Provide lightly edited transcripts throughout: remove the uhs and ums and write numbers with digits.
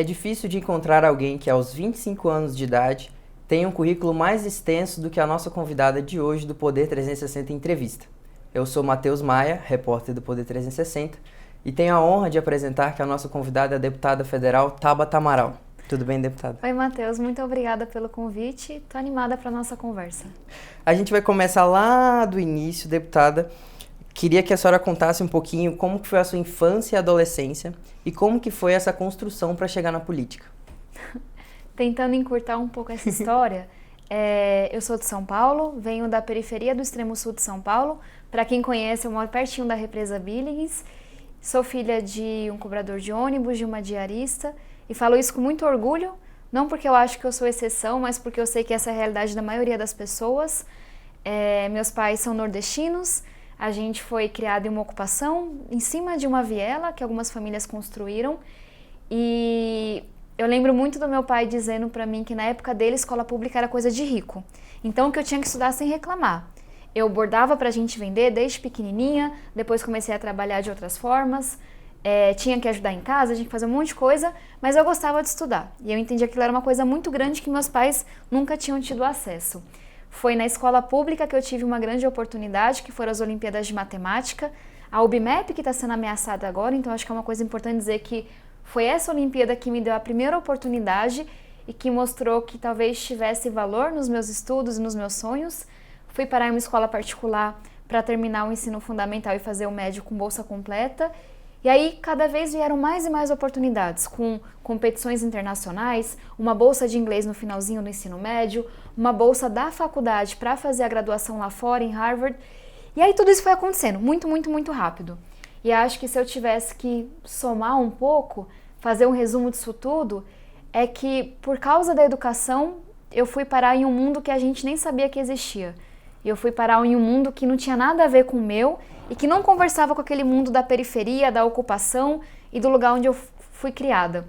É difícil de encontrar alguém que aos 25 anos de idade tenha um currículo mais extenso do que a nossa convidada de hoje do Poder 360 Entrevista. Eu sou Matheus Maia, repórter do Poder 360, e tenho a honra de apresentar que a nossa convidada é a deputada federal Tabata Amaral. Tudo bem, deputada? Oi, Matheus. Muito obrigada pelo convite. Estou animada para a nossa conversa. A gente vai começar lá do início, deputada. Queria que a senhora contasse um pouquinho como que foi a sua infância e adolescência e como que foi essa construção para chegar na política. Tentando encurtar um pouco essa história, eu sou de São Paulo, venho da periferia do extremo sul de São Paulo. Para quem conhece, eu moro pertinho da represa Billings. Sou filha de um cobrador de ônibus, de uma diarista, e falo isso com muito orgulho, não porque eu acho que eu sou exceção, mas porque eu sei que essa é a realidade da maioria das pessoas. Meus pais são nordestinos. A gente foi criado em uma ocupação, em cima de uma viela que algumas famílias construíram. E eu lembro muito do meu pai dizendo para mim que na época dele escola pública era coisa de rico. Então que eu tinha que estudar sem reclamar. Eu bordava pra gente vender desde pequenininha, depois comecei a trabalhar de outras formas. Tinha que ajudar em casa, tinha que fazer um monte de coisa, mas eu gostava de estudar. E eu entendi que aquilo era uma coisa muito grande que meus pais nunca tinham tido acesso. Foi na escola pública que eu tive uma grande oportunidade, que foram as Olimpíadas de Matemática. A UBMEP que está sendo ameaçada agora, então acho que é uma coisa importante dizer que foi essa Olimpíada que me deu a primeira oportunidade e que mostrou que talvez tivesse valor nos meus estudos e nos meus sonhos. Fui parar em uma escola particular para terminar o ensino fundamental e fazer o médio com bolsa completa. E aí, cada vez vieram mais e mais oportunidades, com competições internacionais, uma bolsa de inglês no finalzinho do ensino médio, uma bolsa da faculdade para fazer a graduação lá fora, em Harvard. E aí tudo isso foi acontecendo, muito, muito, muito rápido. E acho que se eu tivesse que somar um pouco, fazer um resumo disso tudo, é que por causa da educação, eu fui parar em um mundo que a gente nem sabia que existia. E eu fui parar em um mundo que não tinha nada a ver com o meu e que não conversava com aquele mundo da periferia, da ocupação e do lugar onde eu fui criada.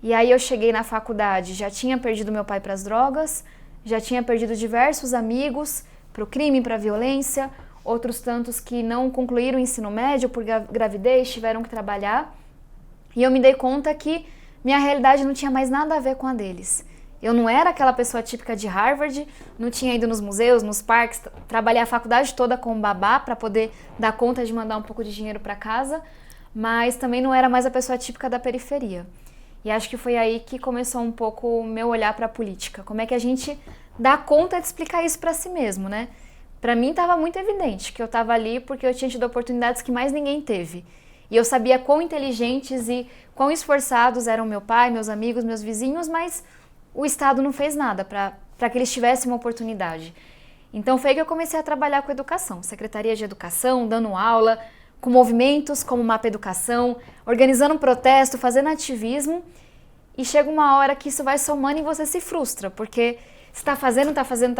E aí eu cheguei na faculdade, já tinha perdido meu pai para as drogas, já tinha perdido diversos amigos para o crime, para a violência, outros tantos que não concluíram o ensino médio por gravidez, tiveram que trabalhar. E eu me dei conta que minha realidade não tinha mais nada a ver com a deles. Eu não era aquela pessoa típica de Harvard, não tinha ido nos museus, nos parques, trabalhei a faculdade toda com babá para poder dar conta de mandar um pouco de dinheiro para casa, mas também não era mais a pessoa típica da periferia. E acho que foi aí que começou um pouco o meu olhar para a política. Como é que a gente dá conta de explicar isso para si mesmo, né? Para mim estava muito evidente que eu estava ali porque eu tinha tido oportunidades que mais ninguém teve. E eu sabia quão inteligentes e quão esforçados eram meu pai, meus amigos, meus vizinhos, mas o Estado não fez nada para que eles tivessem uma oportunidade. Então foi aí que eu comecei a trabalhar com educação, Secretaria de Educação, dando aula, com movimentos como Mapa Educação, organizando um protesto, fazendo ativismo. E chega uma hora que isso vai somando e você se frustra, porque você está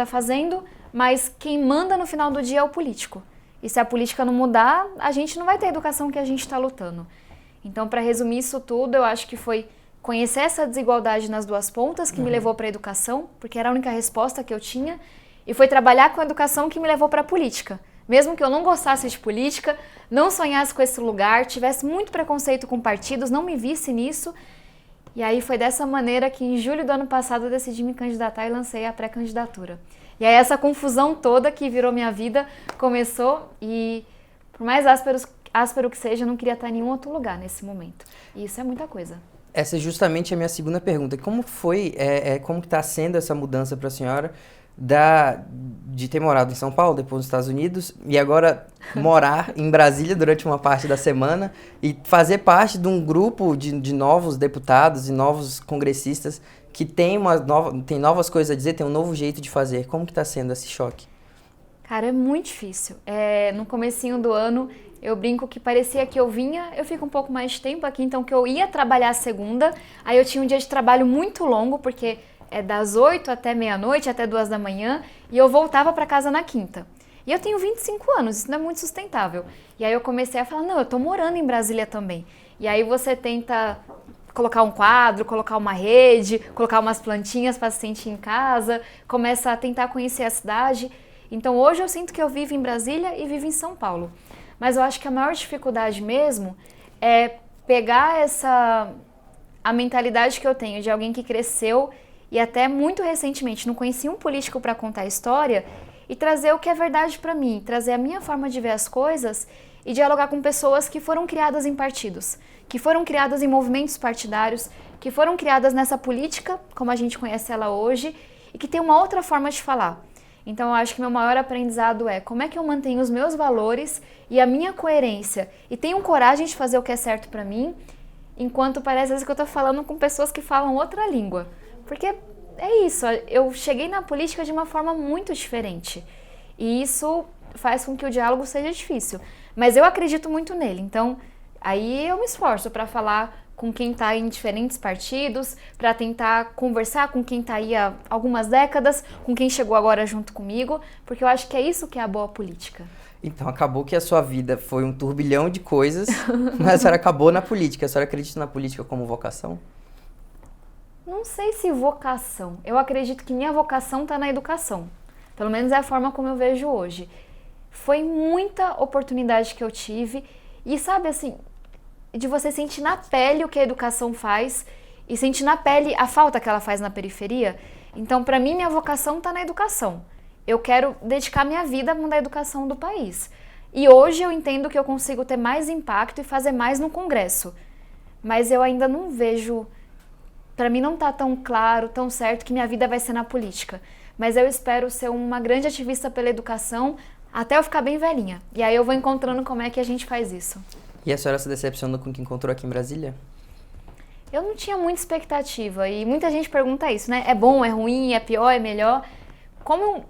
fazendo, mas quem manda no final do dia é o político. E se a política não mudar, a gente não vai ter a educação que a gente está lutando. Então, para resumir isso tudo, eu acho que foi conhecer essa desigualdade nas duas pontas que me levou para a educação, porque era a única resposta que eu tinha, e foi trabalhar com a educação que me levou para a política. Mesmo que eu não gostasse de política, não sonhasse com esse lugar, tivesse muito preconceito com partidos, não me visse nisso. E aí foi dessa maneira que em julho do ano passado eu decidi me candidatar e lancei a pré-candidatura. E aí essa confusão toda que virou minha vida começou e, por mais áspero que seja, eu não queria estar em nenhum outro lugar nesse momento. E isso é muita coisa. Essa é justamente a minha segunda pergunta. Como foi, como que está sendo essa mudança para a senhora de ter morado em São Paulo, depois nos Estados Unidos, e agora morar em Brasília durante uma parte da semana e fazer parte de um grupo de novos deputados e novos congressistas que tem novas coisas a dizer, tem um novo jeito de fazer. Como que está sendo esse choque? Cara, é muito difícil. No comecinho do ano, eu brinco que parecia que eu fico um pouco mais de tempo aqui, então que eu ia trabalhar segunda, aí eu tinha um dia de trabalho muito longo, porque é das 8 até meia-noite, até 2 da manhã, e eu voltava para casa na quinta. E eu tenho 25 anos, isso não é muito sustentável. E aí eu comecei a falar, não, eu tô morando em Brasília também. E aí você tenta colocar um quadro, colocar uma rede, colocar umas plantinhas para se sentir em casa, começa a tentar conhecer a cidade. Então hoje eu sinto que eu vivo em Brasília e vivo em São Paulo. Mas eu acho que a maior dificuldade mesmo é pegar a mentalidade que eu tenho de alguém que cresceu e até muito recentemente não conhecia um político para contar a história e trazer o que é verdade para mim, trazer a minha forma de ver as coisas e dialogar com pessoas que foram criadas em partidos, que foram criadas em movimentos partidários, que foram criadas nessa política, como a gente conhece ela hoje, e que tem uma outra forma de falar. Então eu acho que meu maior aprendizado é como é que eu mantenho os meus valores e a minha coerência e tenho coragem de fazer o que é certo para mim, enquanto parece às vezes que eu tô falando com pessoas que falam outra língua. Porque é isso, eu cheguei na política de uma forma muito diferente. E isso faz com que o diálogo seja difícil. Mas eu acredito muito nele, então aí eu me esforço para falar com quem está em diferentes partidos, para tentar conversar com quem está aí há algumas décadas, com quem chegou agora junto comigo, porque eu acho que é isso que é a boa política. Então, acabou que a sua vida foi um turbilhão de coisas, mas a senhora acabou na política. A senhora acredita na política como vocação? Não sei se vocação. Eu acredito que minha vocação está na educação. Pelo menos é a forma como eu vejo hoje. Foi muita oportunidade que eu tive e, sabe, assim, de você sentir na pele o que a educação faz e sentir na pele a falta que ela faz na periferia. Então, para mim, minha vocação está na educação. Eu quero dedicar minha vida a mudar a educação do país. E hoje eu entendo que eu consigo ter mais impacto e fazer mais no Congresso. Mas eu ainda não vejo... Para mim não está tão claro, tão certo que minha vida vai ser na política. Mas eu espero ser uma grande ativista pela educação até eu ficar bem velhinha. E aí eu vou encontrando como é que a gente faz isso. E a senhora se decepcionou com o que encontrou aqui em Brasília? Eu não tinha muita expectativa e muita gente pergunta isso, né? É bom, é ruim, é pior, é melhor? Como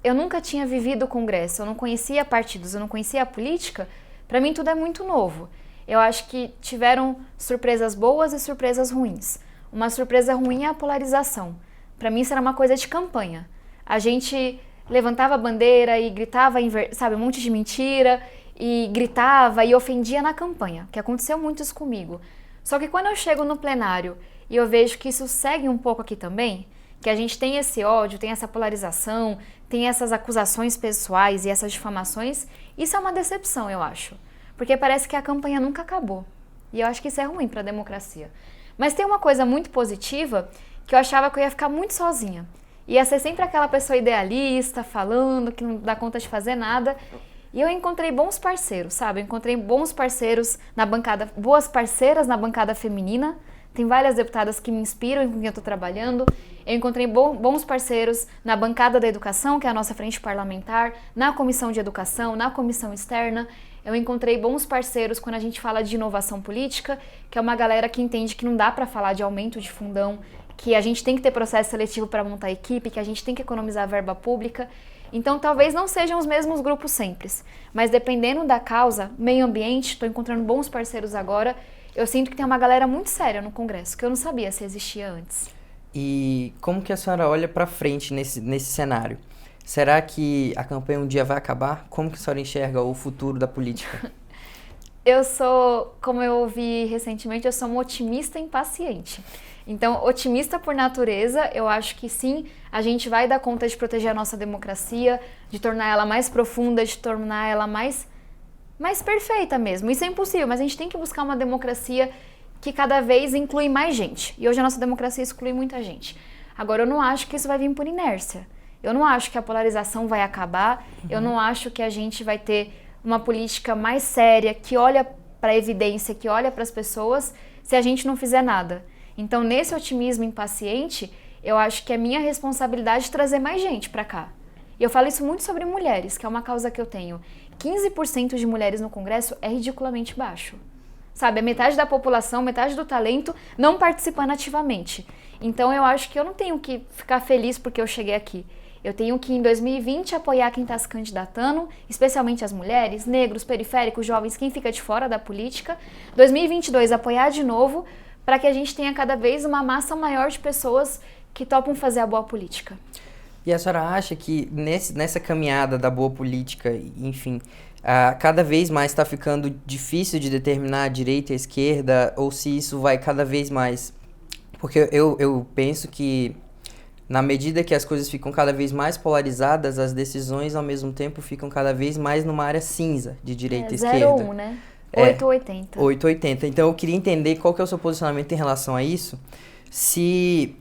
eu nunca tinha vivido o Congresso, eu não conhecia partidos, eu não conhecia a política, para mim tudo é muito novo. Eu acho que tiveram surpresas boas e surpresas ruins. Uma surpresa ruim é a polarização. Para mim isso era uma coisa de campanha. A gente levantava a bandeira e gritava, sabe, um monte de mentira e gritava e ofendia na campanha, que aconteceu muito isso comigo. Só que quando eu chego no plenário e eu vejo que isso segue um pouco aqui também, que a gente tem esse ódio, tem essa polarização, tem essas acusações pessoais e essas difamações, isso é uma decepção, eu acho. Porque parece que a campanha nunca acabou. E eu acho que isso é ruim para a democracia. Mas tem uma coisa muito positiva que eu achava que eu ia ficar muito sozinha. Ia ser sempre aquela pessoa idealista, falando que não dá conta de fazer nada. E eu encontrei bons parceiros, sabe? Eu encontrei bons parceiros na bancada, boas parceiras na bancada feminina. Tem várias deputadas que me inspiram e com quem eu estou trabalhando. Eu encontrei bons parceiros na bancada da educação, que é a nossa frente parlamentar, na comissão de educação, na comissão externa. Eu encontrei bons parceiros quando a gente fala de inovação política, que é uma galera que entende que não dá para falar de aumento de fundão, que a gente tem que ter processo seletivo para montar equipe, que a gente tem que economizar verba pública. Então, talvez não sejam os mesmos grupos sempre, mas dependendo da causa, meio ambiente, estou encontrando bons parceiros agora, eu sinto que tem uma galera muito séria no Congresso, que eu não sabia se existia antes. E como que a senhora olha para frente nesse cenário? Será que a campanha um dia vai acabar? Como que a senhora enxerga o futuro da política? Eu sou, como eu ouvi recentemente, eu sou uma otimista impaciente. Então, otimista por natureza, eu acho que sim, a gente vai dar conta de proteger a nossa democracia, de tornar ela mais profunda, de tornar ela mais perfeita mesmo. Isso é impossível, mas a gente tem que buscar uma democracia que cada vez inclui mais gente. E hoje a nossa democracia exclui muita gente. Agora, eu não acho que isso vai vir por inércia. Eu não acho que a polarização vai acabar, eu não acho que a gente vai ter uma política mais séria, que olha para a evidência, que olha para as pessoas, se a gente não fizer nada. Então, nesse otimismo impaciente, eu acho que é minha responsabilidade trazer mais gente para cá. E eu falo isso muito sobre mulheres, que é uma causa que eu tenho. 15% de mulheres no Congresso é ridiculamente baixo. Sabe, a metade da população, metade do talento não participando ativamente. Então, eu acho que eu não tenho que ficar feliz porque eu cheguei aqui. Eu tenho que, em 2020, apoiar quem está se candidatando, especialmente as mulheres, negros, periféricos, jovens, quem fica de fora da política. 2022, apoiar de novo, para que a gente tenha cada vez uma massa maior de pessoas que topam fazer a boa política. E a senhora acha que nessa caminhada da boa política, enfim, cada vez mais está ficando difícil de determinar a direita e a esquerda, ou se isso vai cada vez mais... Porque eu penso que, na medida que as coisas ficam cada vez mais polarizadas, as decisões, ao mesmo tempo, ficam cada vez mais numa área cinza de direita e esquerda. 0-1, né? 880. 880. Então eu queria entender qual que é o seu posicionamento em relação a isso. Se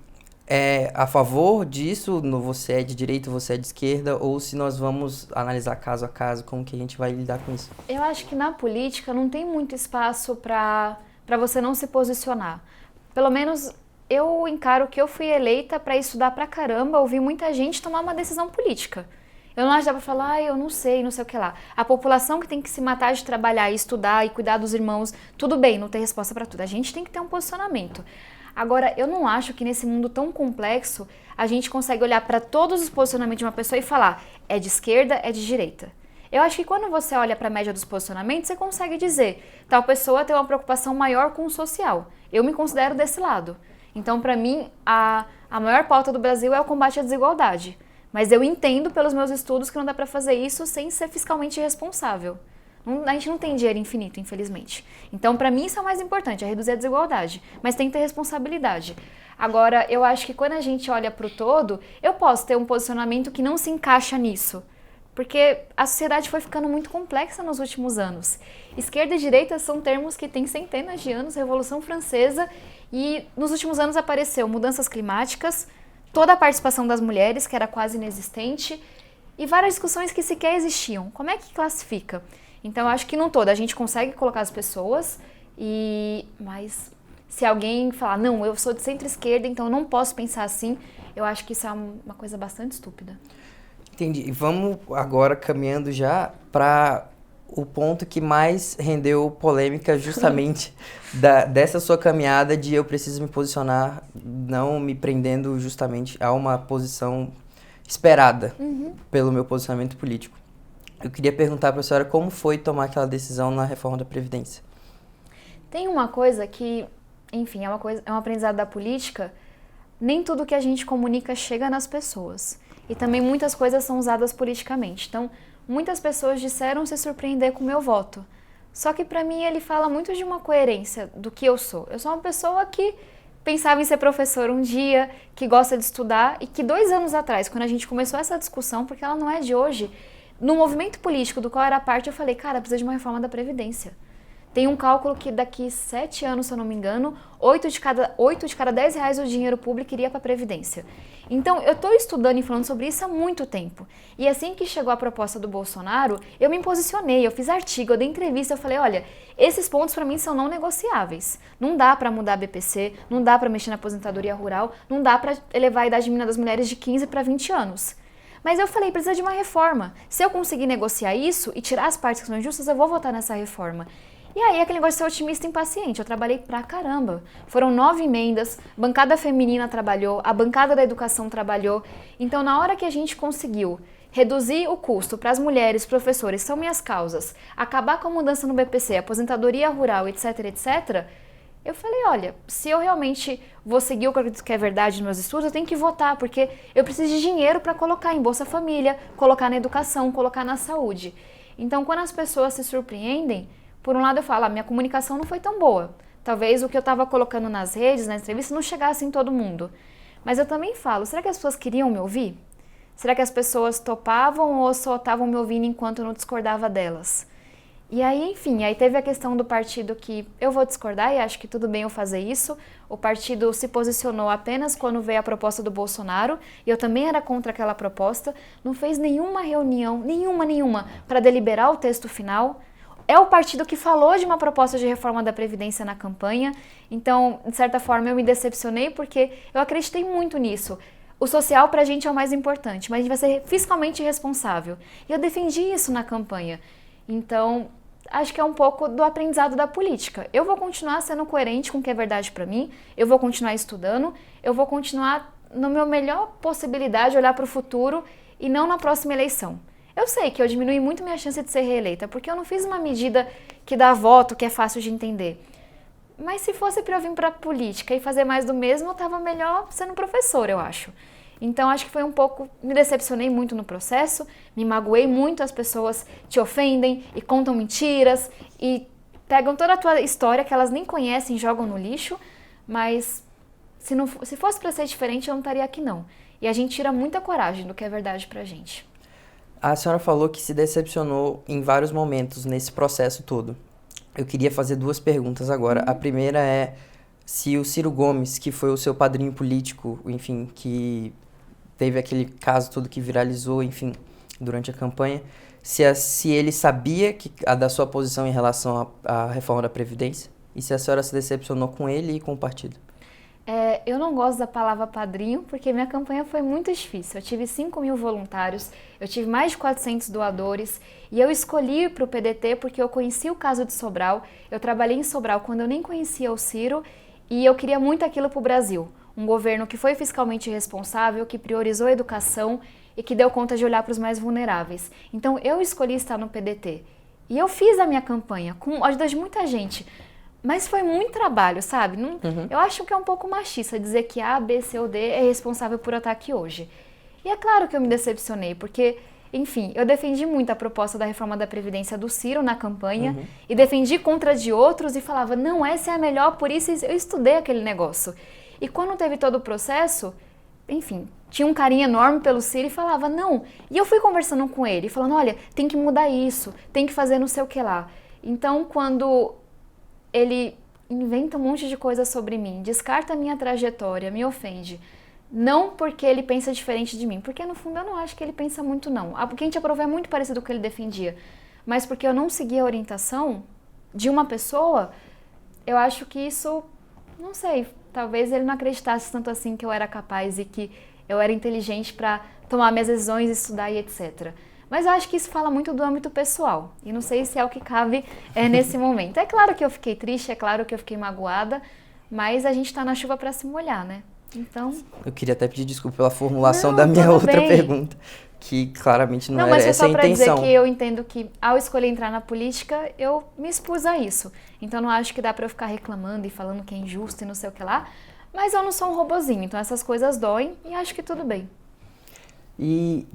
é a favor disso, você é de direita, você é de esquerda, ou se nós vamos analisar caso a caso, como que a gente vai lidar com isso? Eu acho que na política não tem muito espaço para você não se posicionar. Pelo menos eu encaro que eu fui eleita para estudar pra caramba, ouvir muita gente tomar uma decisão política. Eu não acho que dá pra falar, eu não sei o que lá. A população que tem que se matar de trabalhar e estudar e cuidar dos irmãos, tudo bem, não tem resposta pra tudo. A gente tem que ter um posicionamento. Agora, eu não acho que nesse mundo tão complexo a gente consegue olhar para todos os posicionamentos de uma pessoa e falar é de esquerda, é de direita. Eu acho que quando você olha para a média dos posicionamentos, você consegue dizer tal pessoa tem uma preocupação maior com o social. Eu me considero desse lado. Então, para mim, a maior pauta do Brasil é o combate à desigualdade. Mas eu entendo pelos meus estudos que não dá para fazer isso sem ser fiscalmente responsável. A gente não tem dinheiro infinito, infelizmente. Então, para mim, isso é o mais importante, é reduzir a desigualdade. Mas tem que ter responsabilidade. Agora, eu acho que quando a gente olha para o todo, eu posso ter um posicionamento que não se encaixa nisso. Porque a sociedade foi ficando muito complexa nos últimos anos. Esquerda e direita são termos que têm centenas de anos, Revolução Francesa, e nos últimos anos apareceu mudanças climáticas, toda a participação das mulheres, que era quase inexistente, e várias discussões que sequer existiam. Como é que classifica? Então, eu acho que no todo a gente consegue colocar as pessoas, mas se alguém falar, não, eu sou de centro-esquerda, então eu não posso pensar assim, eu acho que isso é uma coisa bastante estúpida. Entendi. E vamos agora caminhando já para o ponto que mais rendeu polêmica justamente dessa sua caminhada de eu preciso me posicionar, não me prendendo justamente a uma posição esperada pelo meu posicionamento político. Eu queria perguntar para a senhora como foi tomar aquela decisão na reforma da Previdência. Tem uma coisa que, enfim, é um aprendizado da política, nem tudo que a gente comunica chega nas pessoas. E também muitas coisas são usadas politicamente. Então, muitas pessoas disseram se surpreender com o meu voto. Só que para mim ele fala muito de uma coerência do que eu sou. Eu sou uma pessoa que pensava em ser professora um dia, que gosta de estudar e que 2 anos atrás, quando a gente começou essa discussão, porque ela não é de hoje, no movimento político do qual era parte, eu falei, cara, precisa de uma reforma da Previdência. Tem um cálculo que daqui 7 anos, se eu não me engano, 8 de cada 10 reais do dinheiro público iria para a Previdência. Então, eu estou estudando e falando sobre isso há muito tempo. E assim que chegou a proposta do Bolsonaro, eu me posicionei, eu fiz artigo, eu dei entrevista, eu falei, olha, esses pontos para mim são não negociáveis. Não dá para mudar a BPC, não dá para mexer na aposentadoria rural, não dá para elevar a idade mínima das mulheres de 15 para 20 anos. Mas eu falei, precisa de uma reforma. Se eu conseguir negociar isso e tirar as partes que são injustas, eu vou votar nessa reforma. E aí, aquele negócio de ser otimista e impaciente, eu trabalhei pra caramba. Foram 9 emendas, bancada feminina trabalhou, a bancada da educação trabalhou. Então, na hora que a gente conseguiu reduzir o custo para as mulheres, professores, são minhas causas, acabar com a mudança no BPC, aposentadoria rural, etc, etc, eu falei, olha, se eu realmente vou seguir o que eu acredito que é verdade nos meus estudos, eu tenho que votar, porque eu preciso de dinheiro para colocar em Bolsa Família, colocar na educação, colocar na saúde. Então, quando as pessoas se surpreendem, por um lado eu falo, minha comunicação não foi tão boa. Talvez o que eu estava colocando nas redes, nas entrevistas, não chegasse em todo mundo. Mas eu também falo, será que as pessoas queriam me ouvir? Será que as pessoas topavam ou só estavam me ouvindo enquanto eu não discordava delas? E aí, enfim, aí teve a questão do partido que eu vou discordar e acho que tudo bem eu fazer isso. O partido se posicionou apenas quando veio a proposta do Bolsonaro e eu também era contra aquela proposta. Não fez nenhuma reunião, nenhuma, para deliberar o texto final. É o partido que falou de uma proposta de reforma da Previdência na campanha. Então, de certa forma, eu me decepcionei porque eu acreditei muito nisso. O social pra gente é o mais importante, mas a gente vai ser fiscalmente responsável. E eu defendi isso na campanha. Então, acho que é um pouco do aprendizado da política. Eu vou continuar sendo coerente com o que é verdade pra mim, eu vou continuar estudando, eu vou continuar, na minha melhor possibilidade, olhar pro futuro e não na próxima eleição. Eu sei que eu diminui muito minha chance de ser reeleita, porque eu não fiz uma medida que dá voto, que é fácil de entender. Mas se fosse para eu vir para a política e fazer mais do mesmo, eu estava melhor sendo professora, eu acho. Então, acho que foi um pouco... Me decepcionei muito no processo, me magoei muito, as pessoas te ofendem e contam mentiras e pegam toda a tua história que elas nem conhecem e jogam no lixo, mas se fosse para ser diferente, eu não estaria aqui não. E a gente tira muita coragem do que é verdade pra gente. A senhora falou que se decepcionou em vários momentos nesse processo todo. eu queria fazer duas perguntas agora. A primeira é se o Ciro Gomes, que foi o seu padrinho político, enfim, que teve aquele caso todo que viralizou, enfim, durante a campanha, se ele sabia da sua posição em relação à reforma da Previdência e se a senhora se decepcionou com ele e com o partido. Eu não gosto da palavra padrinho, porque minha campanha foi muito difícil. Eu tive 5.000 voluntários, eu tive mais de 400 doadores, e eu escolhi ir para o PDT porque eu conheci o caso de Sobral, eu trabalhei em Sobral quando eu nem conhecia o Ciro, e eu queria muito aquilo para o Brasil. Um governo que foi fiscalmente responsável, que priorizou a educação e que deu conta de olhar para os mais vulneráveis. Então eu escolhi estar no PDT. E eu fiz a minha campanha com a ajuda de muita gente. Mas foi muito trabalho, sabe? Não, eu acho que é um pouco machista dizer que A, B, C ou D é responsável por eu estar aqui hoje. E é claro que eu me decepcionei, porque, enfim, eu defendi muito a proposta da reforma da Previdência do Ciro na campanha e defendi contra de outros e falava, não, essa é a melhor, por isso eu estudei aquele negócio. E quando teve todo o processo, enfim, tinha um carinho enorme pelo Ciro e falava, não. E eu fui conversando com ele, falando, olha, tem que mudar isso, tem que fazer não sei o que lá. Então, quando ele inventa um monte de coisa sobre mim, descarta a minha trajetória, me ofende. Não porque ele pensa diferente de mim, porque no fundo eu não acho que ele pensa muito não. O que a gente aprovou é muito parecido com o que ele defendia. Mas porque eu não segui a orientação de uma pessoa, eu acho que isso, não sei, talvez ele não acreditasse tanto assim que eu era capaz e que eu era inteligente para tomar minhas decisões, estudar e etc. Mas eu acho que isso fala muito do âmbito pessoal. E não sei se é o que cabe nesse momento. É claro que eu fiquei triste, é claro que eu fiquei magoada, mas a gente tá na chuva para se molhar, né? Então... Eu queria até pedir desculpa pela formulação da minha outra pergunta, que claramente não era essa a intenção. Não, mas é só para dizer que eu entendo que ao escolher entrar na política, eu me expus a isso. Então não acho que dá para eu ficar reclamando e falando que é injusto e não sei o que lá, mas eu não sou um robozinho, então essas coisas doem e acho que tudo bem. E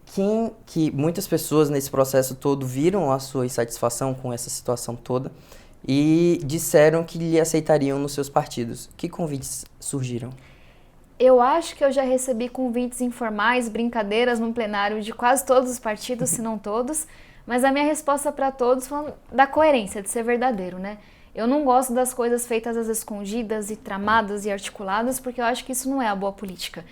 que muitas pessoas nesse processo todo viram a sua insatisfação com essa situação toda e disseram que lhe aceitariam nos seus partidos. Que convites surgiram? Eu acho que eu já recebi convites informais, brincadeiras no plenário de quase todos os partidos, se não todos, mas a minha resposta para todos foi da coerência, de ser verdadeiro, né? Eu não gosto das coisas feitas às escondidas e tramadas e articuladas, porque eu acho que isso não é a boa política.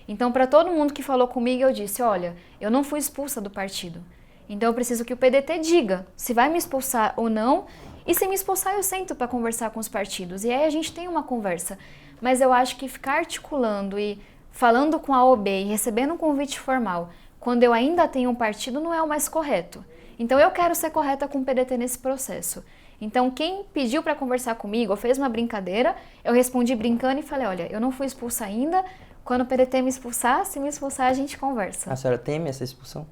Então, para todo mundo que falou comigo, eu disse, olha, eu não fui expulsa do partido. Então, eu preciso que o PDT diga se vai me expulsar ou não. E se me expulsar, eu sento para conversar com os partidos. E aí a gente tem uma conversa. Mas eu acho que ficar articulando e falando com a OB e recebendo um convite formal, quando eu ainda tenho um partido, não é o mais correto. Então, eu quero ser correta com o PDT nesse processo. Então, quem pediu para conversar comigo ou fez uma brincadeira, eu respondi brincando e falei, olha, eu não fui expulsa ainda. Quando o PDT me expulsar, se me expulsar, a gente conversa. A senhora teme essa expulsão?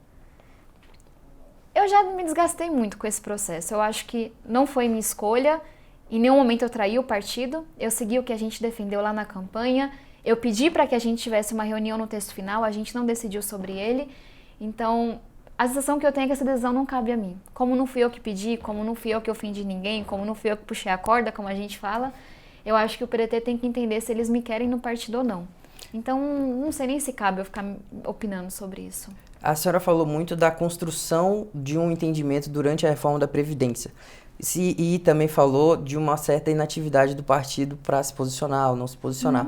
Eu já me desgastei muito com esse processo. Eu acho que não foi minha escolha. Em nenhum momento eu traí o partido. Eu segui o que a gente defendeu lá na campanha. Eu pedi para que a gente tivesse uma reunião no texto final. A gente não decidiu sobre ele. Então, a sensação que eu tenho é que essa decisão não cabe a mim. Como não fui eu que pedi, como não fui eu que ofendi ninguém, como não fui eu que puxei a corda, como a gente fala, eu acho que o PDT tem que entender se eles me querem no partido ou não. Então, não sei nem se cabe eu ficar opinando sobre isso. A senhora falou muito da construção de um entendimento durante a reforma da Previdência. E também falou de uma certa inatividade do partido para se posicionar ou não se posicionar.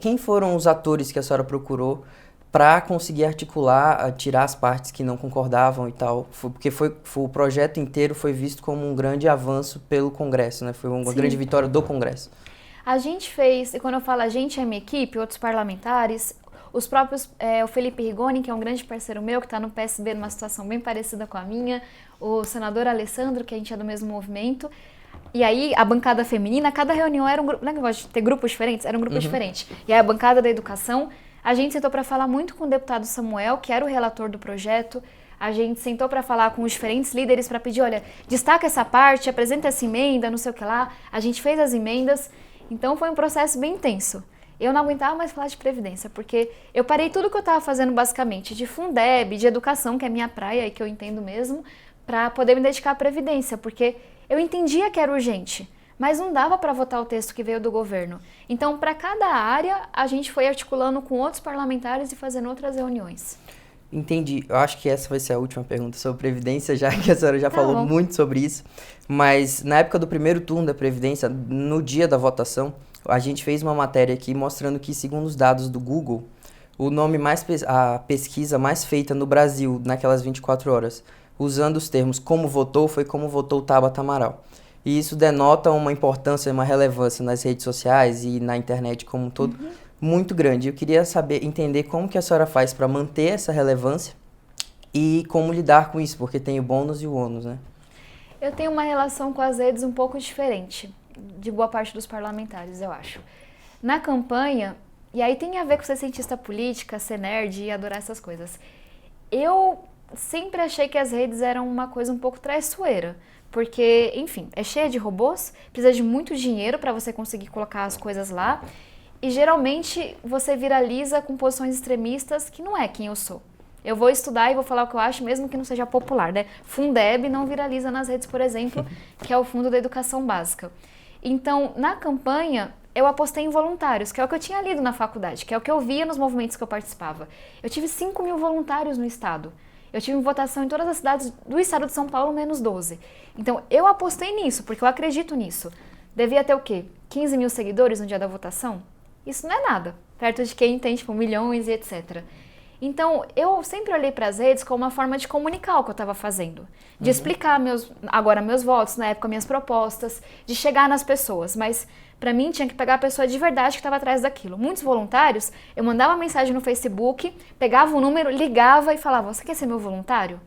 Quem foram os atores que a senhora procurou para conseguir articular, tirar as partes que não concordavam e tal? Porque o projeto inteiro foi visto como um grande avanço pelo Congresso, né? Foi uma grande vitória do Congresso. A gente fez, e quando eu falo a gente, é minha equipe, outros parlamentares, os próprios, o Felipe Rigoni, que é um grande parceiro meu, que está no PSB numa situação bem parecida com a minha, o senador Alessandro, que a gente é do mesmo movimento, e aí a bancada feminina, cada reunião era um grupo, não é que eu gosto de ter grupos diferentes, era um grupo diferente, e aí a bancada da educação, a gente sentou para falar muito com o deputado Samuel, que era o relator do projeto, a gente sentou para falar com os diferentes líderes para pedir, olha, destaca essa parte, apresenta essa emenda, não sei o que lá, a gente fez as emendas. Então foi um processo bem intenso. Eu não aguentava mais falar de Previdência, porque eu parei tudo que eu estava fazendo basicamente, de Fundeb, de educação, que é minha praia e que eu entendo mesmo, para poder me dedicar à Previdência, porque eu entendia que era urgente, mas não dava para votar o texto que veio do governo. Então, para cada área, a gente foi articulando com outros parlamentares e fazendo outras reuniões. Entendi. Eu acho que essa vai ser a última pergunta sobre Previdência, já que a senhora já Tá falou bom. muito sobre isso. Mas na época do primeiro turno da Previdência, no dia da votação, a gente fez uma matéria aqui mostrando que, segundo os dados do Google, o nome a pesquisa mais feita no Brasil naquelas 24 horas, usando os termos como votou, foi como votou Tabata Amaral. E isso denota uma importância, uma relevância nas redes sociais e na internet como um todo muito grande. Eu queria saber, entender como que a senhora faz para manter essa relevância e como lidar com isso, porque tem o bônus e o ônus, né? Eu tenho uma relação com as redes um pouco diferente de boa parte dos parlamentares, eu acho. Na campanha, e aí tem a ver com ser cientista política, ser nerd e adorar essas coisas. Eu sempre achei que as redes eram uma coisa um pouco traiçoeira, porque, enfim, é cheia de robôs, precisa de muito dinheiro para você conseguir colocar as coisas lá, e geralmente você viraliza com posições extremistas que não é quem eu sou. Eu vou estudar e vou falar o que eu acho, mesmo que não seja popular, né? Fundeb não viraliza nas redes, por exemplo, que é o Fundo da Educação Básica. Então, na campanha, eu apostei em voluntários, que é o que eu tinha lido na faculdade, que é o que eu via nos movimentos que eu participava. Eu tive 5.000 voluntários no estado. Eu tive votação em todas as cidades do estado de São Paulo, menos 12. Então, eu apostei nisso, porque eu acredito nisso. Devia ter o quê? 15.000 seguidores no dia da votação? Isso não é nada, perto de quem tem, tipo, milhões e etc. Então, eu sempre olhei para as redes como uma forma de comunicar o que eu estava fazendo, de explicar meus votos, na época minhas propostas, de chegar nas pessoas, mas para mim tinha que pegar a pessoa de verdade que estava atrás daquilo. Muitos voluntários, eu mandava mensagem no Facebook, pegava o número, ligava e falava: você quer ser meu voluntário?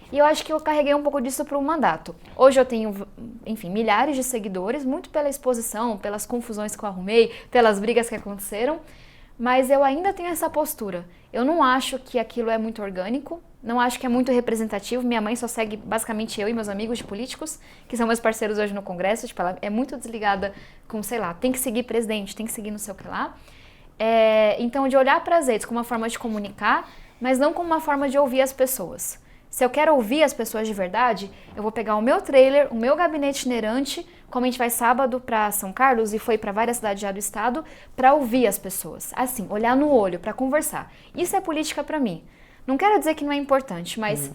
E eu acho que eu carreguei um pouco disso para o mandato. Hoje eu tenho, enfim, milhares de seguidores, muito pela exposição, pelas confusões que eu arrumei, pelas brigas que aconteceram, mas eu ainda tenho essa postura. Eu não acho que aquilo é muito orgânico, não acho que é muito representativo. Minha mãe só segue basicamente eu e meus amigos de políticos, que são meus parceiros hoje no Congresso. Tipo, ela é muito desligada com, sei lá, tem que seguir presidente, tem que seguir não sei o que lá. Então, de olhar para as redes como uma forma de comunicar, mas não como uma forma de ouvir as pessoas. Se eu quero ouvir as pessoas de verdade, eu vou pegar o meu trailer, o meu gabinete itinerante, como a gente vai sábado para São Carlos e foi para várias cidades já do estado, para ouvir as pessoas. Assim, olhar no olho, para conversar. Isso é política para mim. Não quero dizer que não é importante, mas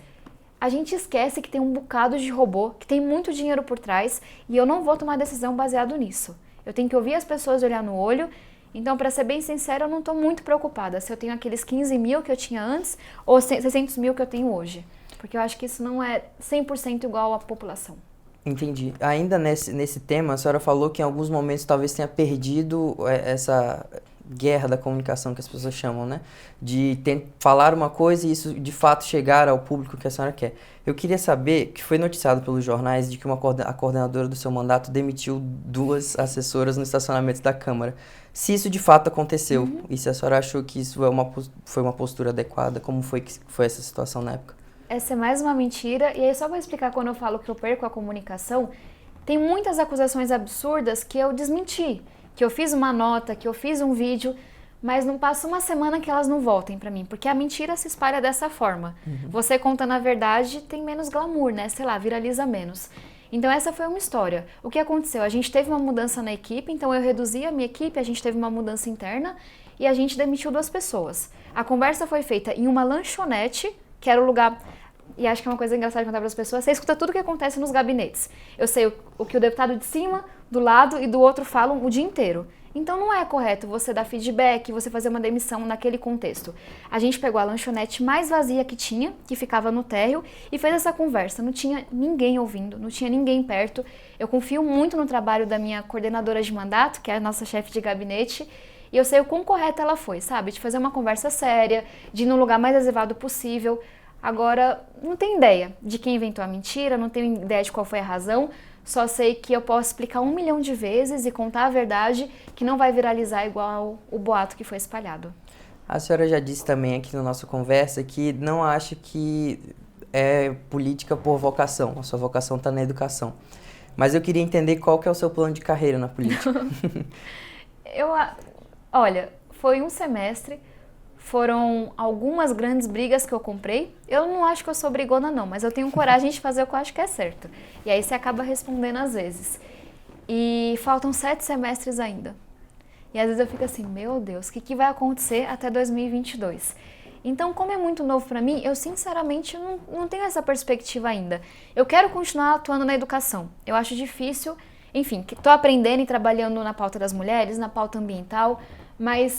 a gente esquece que tem um bocado de robô, que tem muito dinheiro por trás, e eu não vou tomar decisão baseado nisso. Eu tenho que ouvir as pessoas, olhar no olho. Então, para ser bem sincera, eu não estou muito preocupada se eu tenho aqueles 15.000 que eu tinha antes ou 600.000 que eu tenho hoje. Porque eu acho que isso não é 100% igual à população. Entendi. Ainda nesse tema, a senhora falou que em alguns momentos talvez tenha perdido essa guerra da comunicação que as pessoas chamam, né? De falar uma coisa e isso de fato chegar ao público que a senhora quer. Eu queria saber, que foi noticiado pelos jornais, de que a coordenadora do seu mandato demitiu 2 assessoras no estacionamento da Câmara. Se isso de fato aconteceu, e se a senhora achou que isso foi uma postura adequada, como foi que foi essa situação na época? Essa é mais uma mentira, e aí só vou explicar quando eu falo que eu perco a comunicação, tem muitas acusações absurdas que eu desmenti, que eu fiz uma nota, que eu fiz um vídeo, mas não passa uma semana que elas não voltem pra mim, porque a mentira se espalha dessa forma. Você contando a verdade tem menos glamour, né? Sei lá, viraliza menos. Então essa foi uma história. O que aconteceu? A gente teve uma mudança na equipe, então eu reduzi a minha equipe, a gente teve uma mudança interna e a gente demitiu 2 pessoas. A conversa foi feita em uma lanchonete, que era o lugar... E acho que é uma coisa engraçada de contar para as pessoas, você escuta tudo o que acontece nos gabinetes. Eu sei o que o deputado de cima, do lado e do outro falam o dia inteiro. Então não é correto você dar feedback, você fazer uma demissão naquele contexto. A gente pegou a lanchonete mais vazia que tinha, que ficava no térreo, e fez essa conversa. Não tinha ninguém ouvindo, não tinha ninguém perto. Eu confio muito no trabalho da minha coordenadora de mandato, que é a nossa chefe de gabinete, e eu sei o quão correta ela foi, sabe? De fazer uma conversa séria, de ir no lugar mais reservado possível. Agora, não tenho ideia de quem inventou a mentira, não tenho ideia de qual foi a razão, só sei que eu posso explicar 1 milhão de vezes e contar a verdade que não vai viralizar igual o boato que foi espalhado. A senhora já disse também aqui na nossa conversa que não acha que é política por vocação, a sua vocação está na educação. Mas eu queria entender qual que é o seu plano de carreira na política. Olha, foi um semestre, foram algumas grandes brigas que eu comprei. Eu não acho que eu sou brigona não, mas eu tenho coragem de fazer o que eu acho que é certo. E aí você acaba respondendo às vezes. E faltam 7 semestres ainda. E às vezes eu fico assim, meu Deus, o que vai acontecer até 2022? Então, como é muito novo para mim, eu sinceramente não tenho essa perspectiva ainda. Eu quero continuar atuando na educação. Eu acho difícil, enfim, estou aprendendo e trabalhando na pauta das mulheres, na pauta ambiental, mas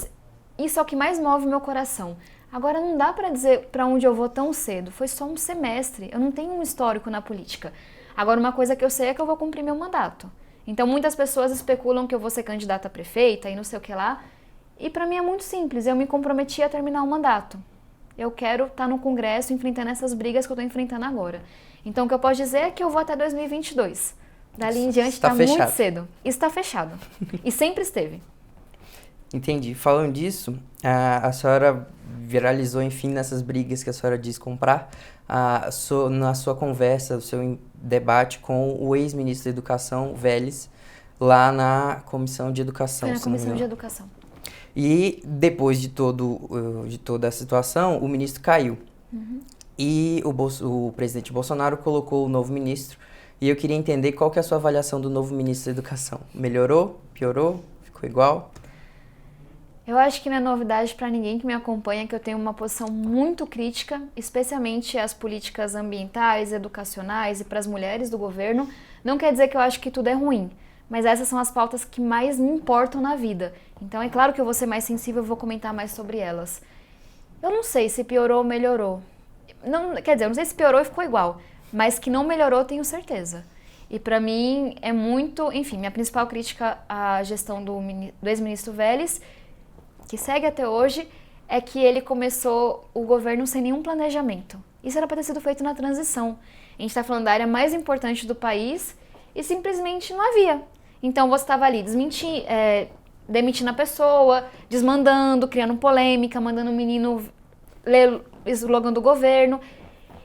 isso é o que mais move meu coração. Agora, não dá para dizer para onde eu vou tão cedo. Foi só um semestre, eu não tenho um histórico na política. Agora, uma coisa que eu sei é que eu vou cumprir meu mandato. Então, muitas pessoas especulam que eu vou ser candidata a prefeita e não sei o que lá. E para mim é muito simples, eu me comprometi a terminar o mandato. Eu quero estar no Congresso enfrentando essas brigas que eu estou enfrentando agora. Então, o que eu posso dizer é que eu vou até 2022. Dali em diante está muito cedo. Isso está fechado. E sempre esteve. Entendi. Falando disso, a senhora viralizou, enfim, nessas brigas que a senhora diz comprar, na sua conversa, o seu debate com o ex-ministro da Educação, Vélez, lá na Comissão de Educação. Foi na Comissão de Educação. E depois de toda a situação, o ministro caiu. E o presidente Bolsonaro colocou o novo ministro. E eu queria entender qual que é a sua avaliação do novo ministro da Educação. Melhorou? Piorou? Ficou igual? Eu acho que não é novidade para ninguém que me acompanha que eu tenho uma posição muito crítica, especialmente às políticas ambientais, educacionais e para as mulheres do governo. Não quer dizer que eu acho que tudo é ruim, mas essas são as pautas que mais me importam na vida. Então é claro que eu vou ser mais sensível e vou comentar mais sobre elas. Eu não sei se piorou ou melhorou. Não, quer dizer, eu não sei se piorou e ficou igual, mas que não melhorou tenho certeza. E para mim é muito, enfim, minha principal crítica à gestão do ex-ministro Vélez, que segue até hoje, é que ele começou o governo sem nenhum planejamento. Isso era para ter sido feito na transição. A gente está falando da área mais importante do país e simplesmente não havia. Então você estava ali demitindo a pessoa, desmandando, criando polêmica, mandando o menino ler o slogan do governo.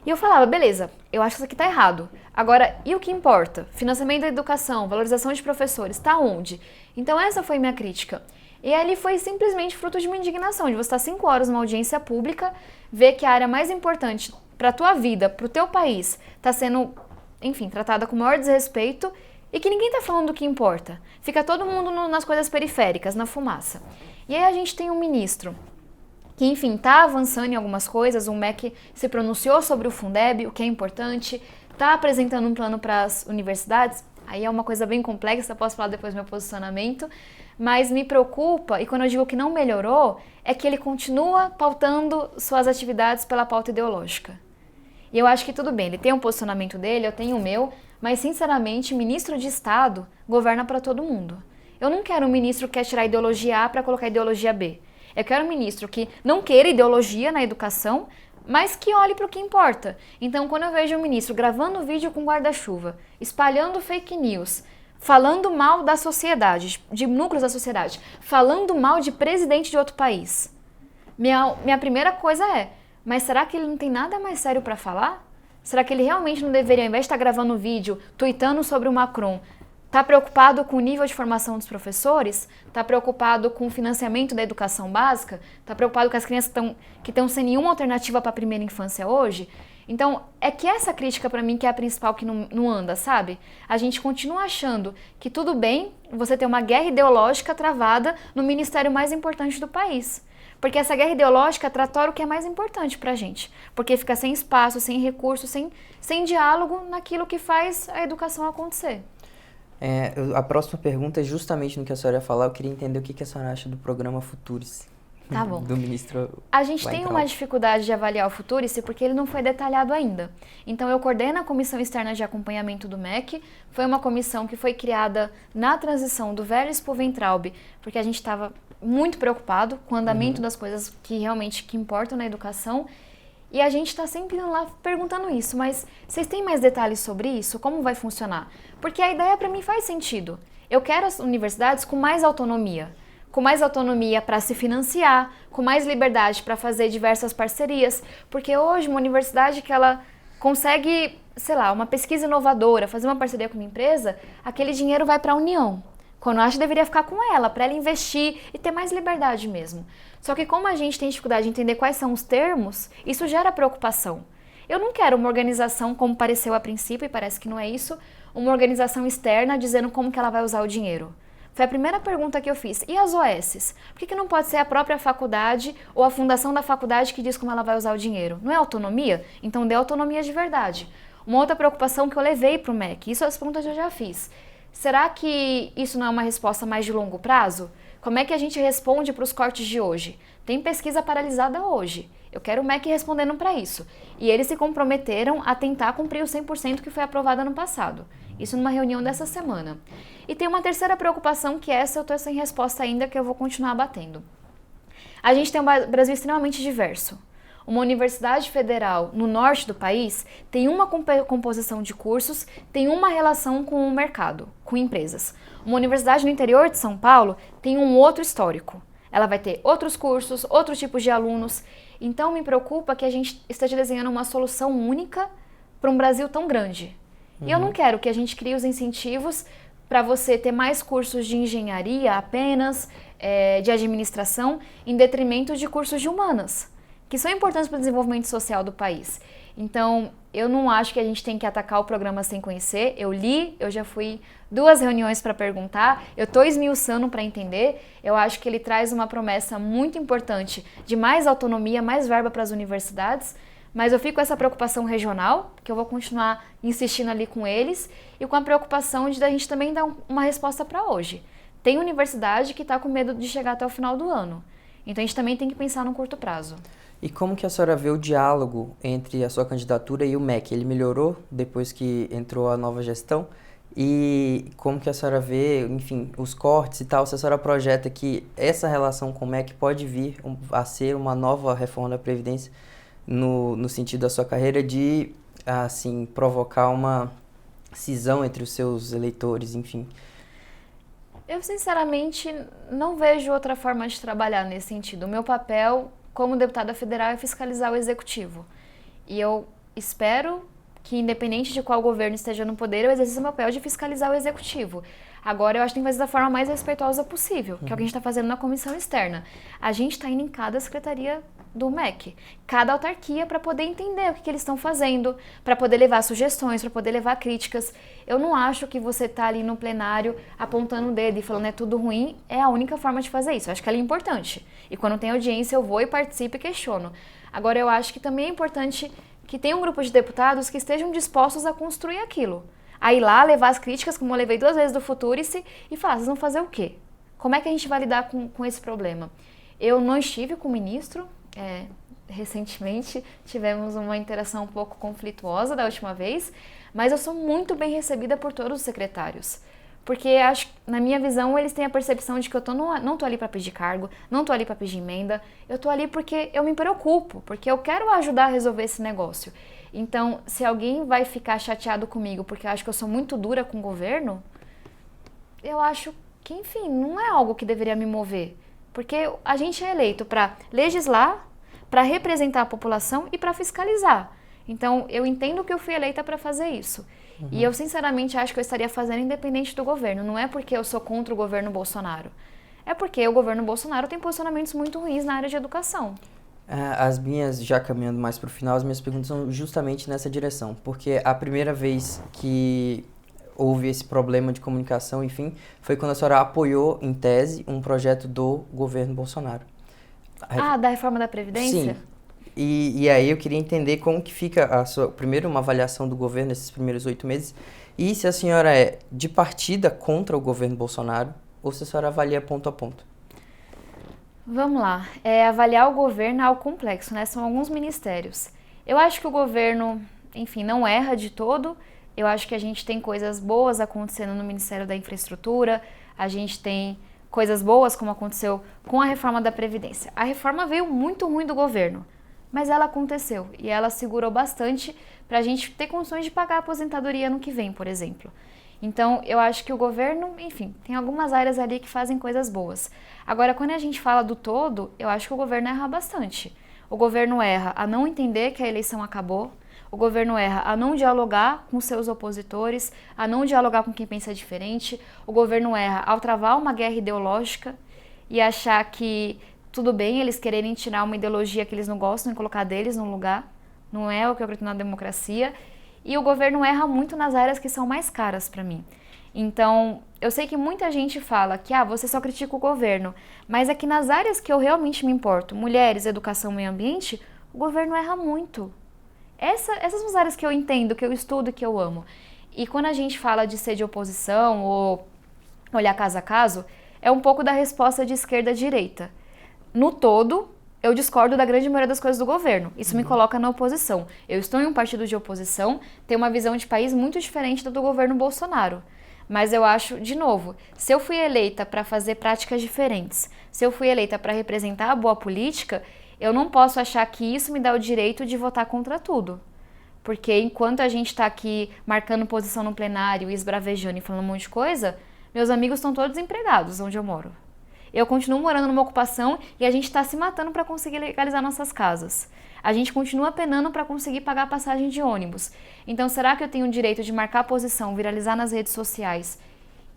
E eu falava, beleza, eu acho que isso aqui está errado. Agora, e o que importa? Financiamento da educação, valorização de professores, está onde? Então essa foi minha crítica. E ali foi simplesmente fruto de uma indignação, de você estar 5 horas numa audiência pública, ver que a área mais importante para a tua vida, para o teu país, está sendo, enfim, tratada com o maior desrespeito e que ninguém está falando do que importa. Fica todo mundo nas coisas periféricas, na fumaça. E aí a gente tem um ministro que, enfim, está avançando em algumas coisas, o MEC se pronunciou sobre o Fundeb, o que é importante, está apresentando um plano para as universidades, aí é uma coisa bem complexa, posso falar depois do meu posicionamento, mas me preocupa, e quando eu digo que não melhorou, é que ele continua pautando suas atividades pela pauta ideológica. E eu acho que tudo bem, ele tem um posicionamento dele, eu tenho o meu, mas sinceramente, ministro de Estado governa para todo mundo. Eu não quero um ministro que quer tirar ideologia A para colocar ideologia B. Eu quero um ministro que não queira ideologia na educação, mas que olhe para o que importa. Então, quando eu vejo um ministro gravando vídeo com guarda-chuva, espalhando fake news, falando mal da sociedade, de núcleos da sociedade, falando mal de presidente de outro país, minha primeira coisa é, mas será que ele não tem nada mais sério para falar? Será que ele realmente não deveria, ao invés de estar gravando vídeo, tweetando sobre o Macron, está preocupado com o nível de formação dos professores? Está preocupado com o financiamento da educação básica? Está preocupado com as crianças que estão sem nenhuma alternativa para a primeira infância hoje? Então, é que essa crítica para mim que é a principal que não anda, sabe? A gente continua achando que tudo bem você ter uma guerra ideológica travada no ministério mais importante do país. Porque essa guerra ideológica tratora o que é mais importante pra gente. Porque fica sem espaço, sem recurso, sem diálogo naquilo que faz a educação acontecer. A próxima pergunta é justamente no que a senhora ia falar. Eu queria entender o que a senhora acha do programa Futurice. Tá bom. Do ministro. A gente tem uma dificuldade de avaliar o Futurice porque ele não foi detalhado ainda. Então eu coordeno a Comissão Externa de Acompanhamento do MEC. Foi uma comissão que foi criada na transição do Vélez para o Weintraub, porque a gente estava muito preocupado com o andamento das coisas que realmente importam na educação. E a gente está sempre lá perguntando isso, mas vocês têm mais detalhes sobre isso? Como vai funcionar? Porque a ideia para mim faz sentido. Eu quero as universidades com mais autonomia para se financiar, com mais liberdade para fazer diversas parcerias, porque hoje uma universidade que ela consegue, sei lá, uma pesquisa inovadora, fazer uma parceria com uma empresa, aquele dinheiro vai para a União. Quando eu acho que deveria ficar com ela, para ela investir e ter mais liberdade mesmo. Só que como a gente tem dificuldade de entender quais são os termos, isso gera preocupação. Eu não quero uma organização, como pareceu a princípio, e parece que não é isso, uma organização externa dizendo como que ela vai usar o dinheiro. Foi a primeira pergunta que eu fiz. E as OSs? Por que não pode ser a própria faculdade ou a fundação da faculdade que diz como ela vai usar o dinheiro? Não é autonomia? Então dê autonomia de verdade. Uma outra preocupação que eu levei para o MEC, isso as perguntas eu já fiz. Será que isso não é uma resposta mais de longo prazo? Como é que a gente responde para os cortes de hoje? Tem pesquisa paralisada hoje. Eu quero o MEC respondendo para isso. E eles se comprometeram a tentar cumprir o 100% que foi aprovado ano passado. Isso numa reunião dessa semana. E tem uma terceira preocupação que essa eu estou sem resposta ainda, que eu vou continuar batendo. A gente tem um Brasil extremamente diverso. Uma universidade federal no norte do país tem uma composição de cursos, tem uma relação com o mercado, com empresas. Uma universidade no interior de São Paulo tem um outro histórico. Ela vai ter outros cursos, outros tipos de alunos. Então me preocupa que a gente esteja desenhando uma solução única para um Brasil tão grande. E eu não quero que a gente crie os incentivos para você ter mais cursos de engenharia apenas, de administração, em detrimento de cursos de humanas, que são importantes para o desenvolvimento social do país. Então, eu não acho que a gente tem que atacar o programa sem conhecer. Eu li, eu já fui 2 reuniões para perguntar, eu estou esmiuçando para entender. Eu acho que ele traz uma promessa muito importante de mais autonomia, mais verba para as universidades, mas eu fico com essa preocupação regional, que eu vou continuar insistindo ali com eles, e com a preocupação de a gente também dar uma resposta para hoje. Tem universidade que está com medo de chegar até o final do ano. Então a gente também tem que pensar no curto prazo. E como que a senhora vê o diálogo entre a sua candidatura e o MEC? Ele melhorou depois que entrou a nova gestão? E como que a senhora vê, enfim, os cortes e tal, se a senhora projeta que essa relação com o MEC pode vir a ser uma nova reforma da Previdência no sentido da sua carreira de, assim, provocar uma cisão entre os seus eleitores, enfim? Eu, sinceramente, não vejo outra forma de trabalhar nesse sentido. O meu papel como deputada federal é fiscalizar o executivo. E eu espero que, independente de qual governo esteja no poder, eu exerça o meu papel de fiscalizar o executivo. Agora, eu acho que tem que fazer da forma mais respeitosa possível, que é o que a gente está fazendo na comissão externa. A gente está indo em cada secretaria do MEC, cada autarquia, para poder entender o que eles estão fazendo, para poder levar sugestões, para poder levar críticas. Eu não acho que você tá ali no plenário apontando o dedo e falando é tudo ruim, é a única forma de fazer isso. Eu acho que ela é importante. E quando tem audiência, eu vou e participo e questiono. Agora, eu acho que também é importante que tenha um grupo de deputados que estejam dispostos a construir aquilo. A ir lá, levar as críticas, como eu levei 2 vezes do Futurice, e falar, vocês vão fazer o quê? Como é que a gente vai lidar com esse problema? Eu não estive com o ministro, recentemente tivemos uma interação um pouco conflituosa da última vez, mas eu sou muito bem recebida por todos os secretários. Porque acho, na minha visão, eles têm a percepção de que eu não tô ali para pedir cargo, não tô ali para pedir emenda, eu tô ali porque eu me preocupo, porque eu quero ajudar a resolver esse negócio. Então, se alguém vai ficar chateado comigo porque acha que eu sou muito dura com o governo, eu acho que, enfim, não é algo que deveria me mover. Porque a gente é eleito para legislar, para representar a população e para fiscalizar. Então, eu entendo que eu fui eleita para fazer isso. E eu, sinceramente, acho que eu estaria fazendo independente do governo. Não é porque eu sou contra o governo Bolsonaro. É porque o governo Bolsonaro tem posicionamentos muito ruins na área de educação. As minhas, já caminhando mais para o final, as minhas perguntas são justamente nessa direção. Porque a primeira vez que houve esse problema de comunicação, enfim, foi quando a senhora apoiou, em tese, um projeto do governo Bolsonaro. Da reforma da Previdência? Sim. E aí eu queria entender como que fica a sua, primeiro, uma avaliação do governo nesses primeiros 8 meses, e se a senhora é de partida contra o governo Bolsonaro, ou se a senhora avalia ponto a ponto. Vamos lá. Avaliar o governo é algo complexo, né? São alguns ministérios. Eu acho que o governo, enfim, não erra de todo. Eu acho que a gente tem coisas boas acontecendo no Ministério da Infraestrutura, a gente tem coisas boas como aconteceu com a reforma da Previdência. A reforma veio muito ruim do governo, mas ela aconteceu e ela segurou bastante para a gente ter condições de pagar a aposentadoria ano que vem, por exemplo. Então, eu acho que o governo, enfim, tem algumas áreas ali que fazem coisas boas. Agora, quando a gente fala do todo, eu acho que o governo erra bastante. O governo erra a não entender que a eleição acabou, o governo erra a não dialogar com seus opositores, a não dialogar com quem pensa diferente, o governo erra ao travar uma guerra ideológica e achar que tudo bem eles quererem tirar uma ideologia que eles não gostam e colocar deles no lugar, não é o que eu acredito na democracia. E o governo erra muito nas áreas que são mais caras para mim. Então, eu sei que muita gente fala que você só critica o governo, mas é que nas áreas que eu realmente me importo, mulheres, educação, meio ambiente, o governo erra muito. Essas são as áreas que eu entendo, que eu estudo e que eu amo. E quando a gente fala de ser de oposição ou olhar caso a caso, é um pouco da resposta de esquerda a direita. No todo, eu discordo da grande maioria das coisas do governo. Isso me coloca na oposição. Eu estou em um partido de oposição, tenho uma visão de país muito diferente da do governo Bolsonaro. Mas eu acho, de novo, se eu fui eleita para fazer práticas diferentes, se eu fui eleita para representar a boa política, eu não posso achar que isso me dá o direito de votar contra tudo. Porque enquanto a gente está aqui marcando posição no plenário, esbravejando e falando um monte de coisa, meus amigos estão todos desempregados onde eu moro. Eu continuo morando numa ocupação e a gente está se matando para conseguir legalizar nossas casas. A gente continua penando para conseguir pagar a passagem de ônibus. Então, será que eu tenho o direito de marcar posição, viralizar nas redes sociais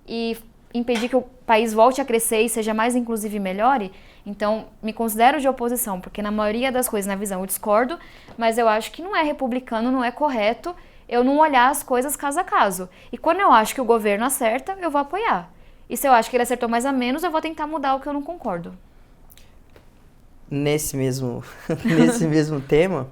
e impedir que o país volte a crescer e seja mais inclusivo e melhore? Então, me considero de oposição, porque na maioria das coisas, na visão, eu discordo, mas eu acho que não é republicano, não é correto eu não olhar as coisas caso a caso. E quando eu acho que o governo acerta, eu vou apoiar. E se eu acho que ele acertou mais ou menos, eu vou tentar mudar o que eu não concordo. Nesse mesmo tema,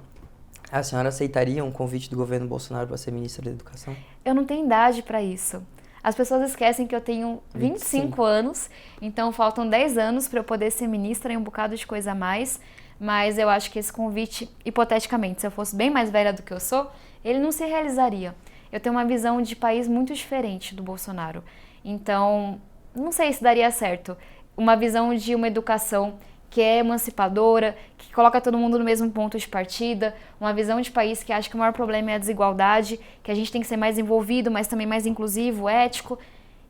a senhora aceitaria um convite do governo Bolsonaro para ser ministra da Educação? Eu não tenho idade para isso. As pessoas esquecem que eu tenho 25 anos, então faltam 10 anos para eu poder ser ministra e um bocado de coisa a mais. Mas eu acho que esse convite, hipoteticamente, se eu fosse bem mais velha do que eu sou, ele não se realizaria. Eu tenho uma visão de país muito diferente do Bolsonaro. Então, não sei se daria certo. Uma visão de uma educação que é emancipadora, que coloca todo mundo no mesmo ponto de partida, uma visão de país que acha que o maior problema é a desigualdade, que a gente tem que ser mais envolvido, mas também mais inclusivo, ético.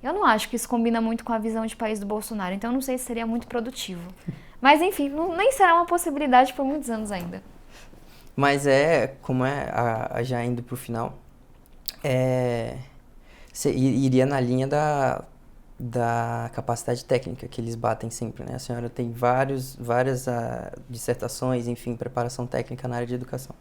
Eu não acho que isso combina muito com a visão de país do Bolsonaro, então não sei se seria muito produtivo. Mas enfim, nem será uma possibilidade por muitos anos ainda. Mas já indo pro final, você iria na linha da capacidade técnica que eles batem sempre, né? A senhora tem várias dissertações, enfim, preparação técnica na área de educação.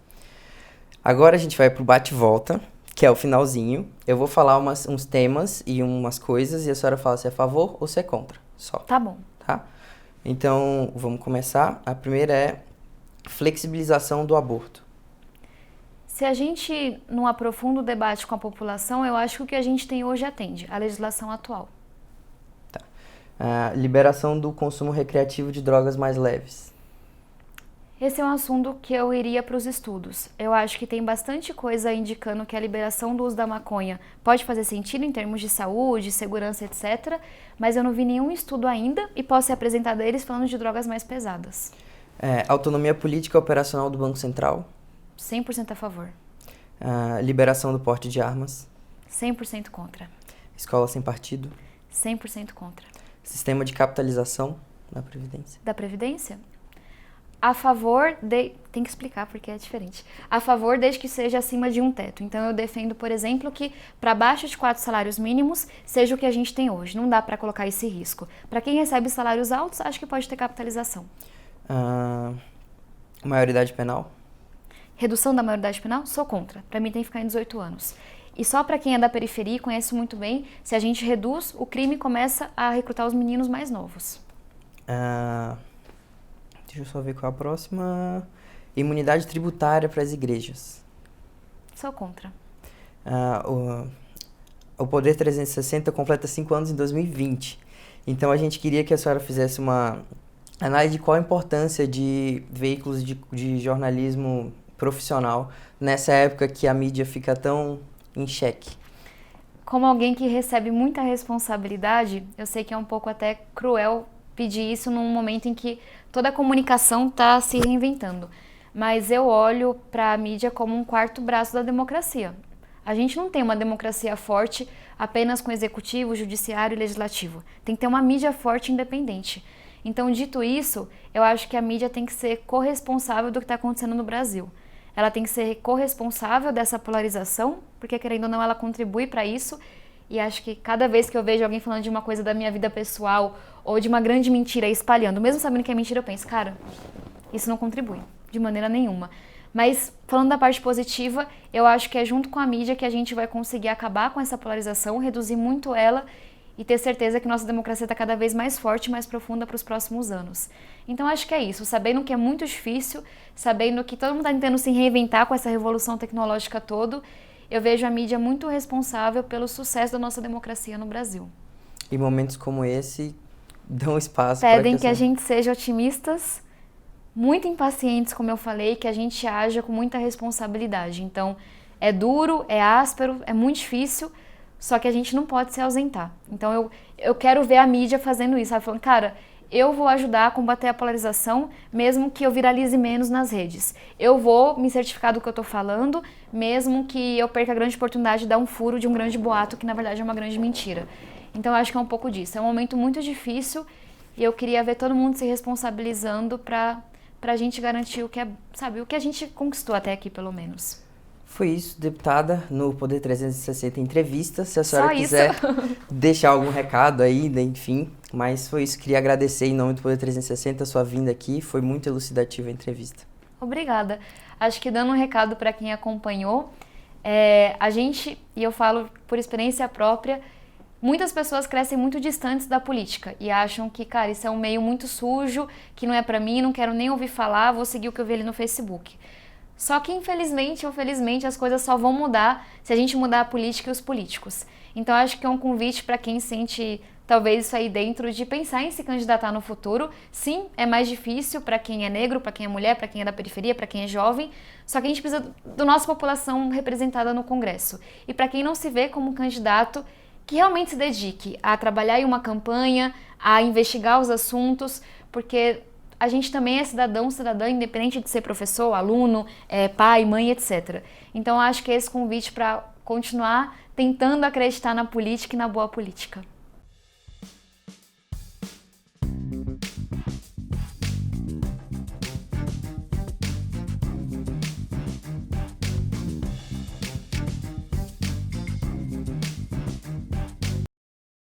Agora a gente vai pro bate-volta, que é o finalzinho. Eu vou falar uns temas e umas coisas e a senhora fala se é a favor ou se é contra, só. Tá bom. Tá? Então, vamos começar. A primeira é flexibilização do aborto. Se a gente não aprofunda o debate com a população, eu acho que o que a gente tem hoje atende à legislação atual. Liberação do consumo recreativo de drogas mais leves. Esse é um assunto que eu iria para os estudos. Eu acho que tem bastante coisa indicando que a liberação do uso da maconha pode fazer sentido em termos de saúde, segurança, etc. Mas eu não vi nenhum estudo ainda e posso ser apresentado a eles falando de drogas mais pesadas. Autonomia política operacional do Banco Central. 100% a favor. Liberação do porte de armas. 100% contra. Escola sem partido. 100% contra. Sistema de capitalização da Previdência. Da Previdência? A favor de... Tem que explicar porque é diferente. A favor desde que seja acima de um teto. Então eu defendo, por exemplo, que para baixo de 4 salários mínimos seja o que a gente tem hoje. Não dá para colocar esse risco. Para quem recebe salários altos, acho que pode ter capitalização. Maioridade penal? Redução da maioridade penal? Sou contra. Para mim tem que ficar em 18 anos. E só para quem é da periferia e conhece muito bem, se a gente reduz, o crime começa a recrutar os meninos mais novos. Deixa eu só ver qual é a próxima. Imunidade tributária para as igrejas. Sou contra. O Poder 360 completa 5 anos em 2020. Então a gente queria que a senhora fizesse uma análise de qual a importância de veículos de jornalismo profissional nessa época que a mídia fica tão em xeque. Como alguém que recebe muita responsabilidade, eu sei que é um pouco até cruel pedir isso num momento em que toda a comunicação está se reinventando. Mas eu olho para a mídia como um quarto braço da democracia. A gente não tem uma democracia forte apenas com executivo, judiciário e legislativo. Tem que ter uma mídia forte e independente. Então, dito isso, eu acho que a mídia tem que ser corresponsável do que está acontecendo no Brasil. Ela tem que ser corresponsável dessa polarização, porque querendo ou não ela contribui para isso. E acho que cada vez que eu vejo alguém falando de uma coisa da minha vida pessoal ou de uma grande mentira espalhando, mesmo sabendo que é mentira, eu penso, cara, isso não contribui de maneira nenhuma. Mas, falando da parte positiva, eu acho que é junto com a mídia que a gente vai conseguir acabar com essa polarização, reduzir muito ela e ter certeza que nossa democracia está cada vez mais forte e mais profunda para os próximos anos. Então, acho que é isso. Sabendo que é muito difícil, sabendo que todo mundo está tentando se reinventar com essa revolução tecnológica toda, eu vejo a mídia muito responsável pelo sucesso da nossa democracia no Brasil. E momentos como esse dão espaço para Pedem que a gente seja otimistas, muito impacientes, como eu falei, que a gente haja com muita responsabilidade. Então, é duro, é áspero, é muito difícil, só que a gente não pode se ausentar. Então, eu quero ver a mídia fazendo isso, sabe? Falando, cara, eu vou ajudar a combater a polarização, mesmo que eu viralize menos nas redes. Eu vou me certificar do que eu tô falando, mesmo que eu perca a grande oportunidade de dar um furo de um grande boato, que na verdade é uma grande mentira. Então, eu acho que é um pouco disso. É um momento muito difícil e eu queria ver todo mundo se responsabilizando pra gente garantir o que é, sabe, o que a gente conquistou até aqui, pelo menos. Foi isso, deputada, no Poder 360 Entrevista. Se a senhora Só quiser isso? deixar algum recado aí, enfim. Mas foi isso, queria agradecer em nome do Poder 360 a sua vinda aqui. Foi muito elucidativa a entrevista. Obrigada. Acho que dando um recado para quem acompanhou, a gente, e eu falo por experiência própria, muitas pessoas crescem muito distantes da política e acham que, cara, isso é um meio muito sujo, que não é pra mim, não quero nem ouvir falar, vou seguir o que eu vi ali no Facebook. Só que, infelizmente ou felizmente, as coisas só vão mudar se a gente mudar a política e os políticos. Então, acho que é um convite para quem sente, talvez, isso aí dentro, de pensar em se candidatar no futuro. Sim, é mais difícil para quem é negro, para quem é mulher, para quem é da periferia, para quem é jovem, só que a gente precisa da nossa população representada no Congresso. E para quem não se vê como candidato, que realmente se dedique a trabalhar em uma campanha, a investigar os assuntos, porque a gente também é cidadão, cidadã, independente de ser professor, aluno, pai, mãe, etc. Então, acho que é esse convite para continuar tentando acreditar na política e na boa política.